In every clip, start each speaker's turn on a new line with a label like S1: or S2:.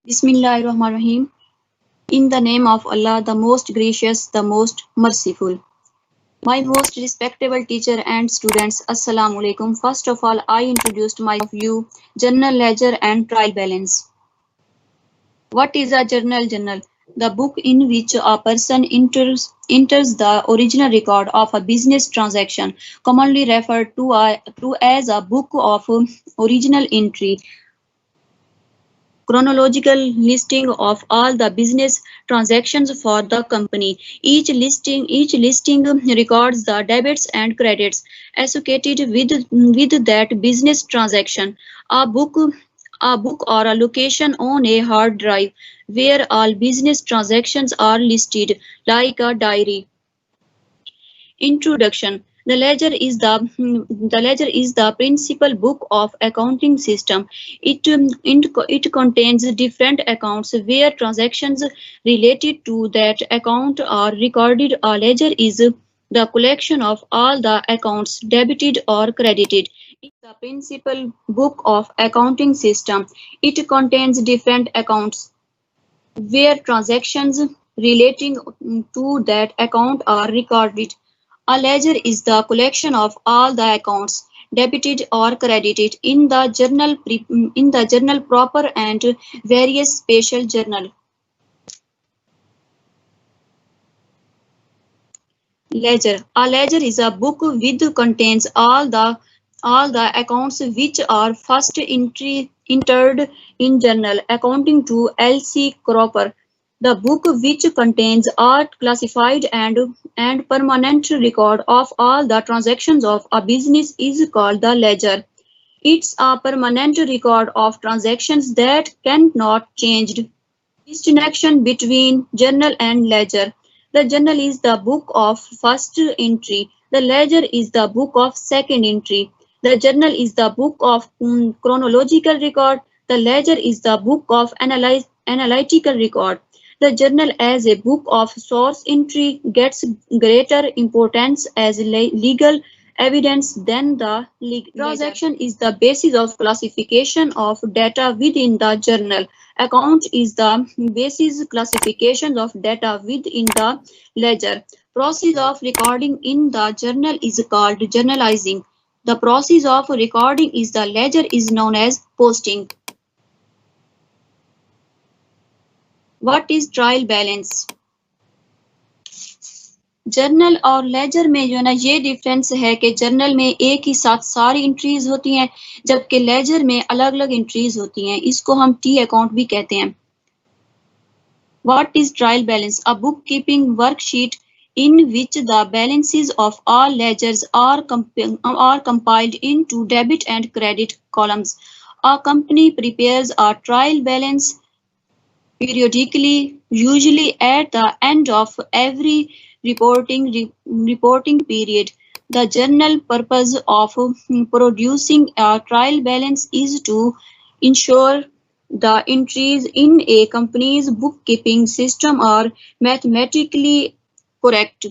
S1: Bismillahirrahmanirrahim. In the name of Allah, the most gracious, the most merciful. My most respectable teacher and students, Assalamu alaikum. First of all, I introduced myself you, journal ledger and trial balance. What is a journal? The book in which a person enters the original record of a business transaction, commonly referred to as a book of original entry. Chronological listing of all the business transactions for the company. Each listing records the debits and credits associated with that business transaction. A book a book or a location on a hard drive where all business transactions are listed like a diary. Introduction. The ledger is the principal book of accounting system. It contains different accounts where transactions related to that account are recorded. A ledger is the collection of all the accounts debited or credited. It's the principal book of accounting system. It contains different accounts where transactions relating to that account are recorded. A ledger is the collection of all the accounts debited or credited in the journal proper and various special journal. Ledger. A ledger is a book which contains all the accounts which are first entered in journal accounting to L.C. Cropper. The book which contains all classified and permanent record of all the transactions of a business is called the ledger. It's a permanent record of transactions that cannot changed. Distinction between journal and ledger. The journal is the book of first entry. The ledger is the book of second entry. The journal is the book of chronological record. The ledger is the book of analytical record. The journal as a book of source entry gets greater importance as legal evidence than the ledger. Transaction is the basis of classification of data within the journal. Account is the basis classification of data within the ledger. Process of recording in the journal is called journalizing. The process of recording is the ledger is known as posting. What is trial balance? Journal और laser में जो है ना ये difference है कि journal में एक ही साथ सारी एंट्रीज होती हैं जबकि लेजर में अलग अलग एंट्रीज होती हैं. इसको हम टी अकाउंट भी कहते हैं. What is trial balance? A bookkeeping worksheet in which the balances of all ledgers are compiled into debit and credit columns. A company prepares a trial balance periodically, usually at the end of every reporting period. The general purpose of producing a trial balance is to ensure the entries in a company's bookkeeping system are mathematically correct.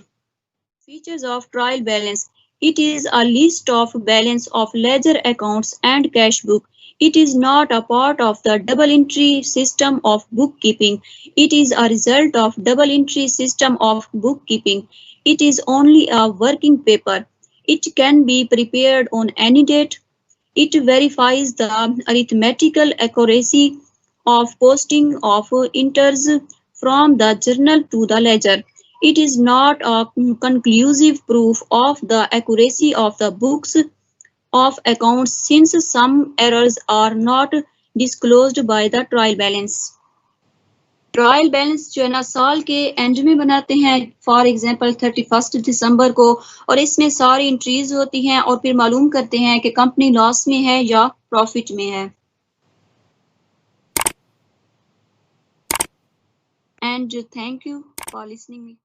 S1: Features of trial balance. It is a list of balance of ledger accounts and cash book. It is not a part of the double entry system of bookkeeping. It is a result of double entry system of bookkeeping. It is only a working paper. It can be prepared on any date. It verifies the arithmetical accuracy of posting of enters from the journal to the ledger. It is not a conclusive proof of the accuracy of the books of accounts since some errors are not disclosed by the trial balance. Trial balance जो है ना साल के and में बनाते हैं for example 31 दिसंबर को और इसमें सारी एंट्रीज होती हैं और फिर मालूम करते हैं कि कंपनी लॉस में है या प्रॉफिट में है. And thank you for listening me.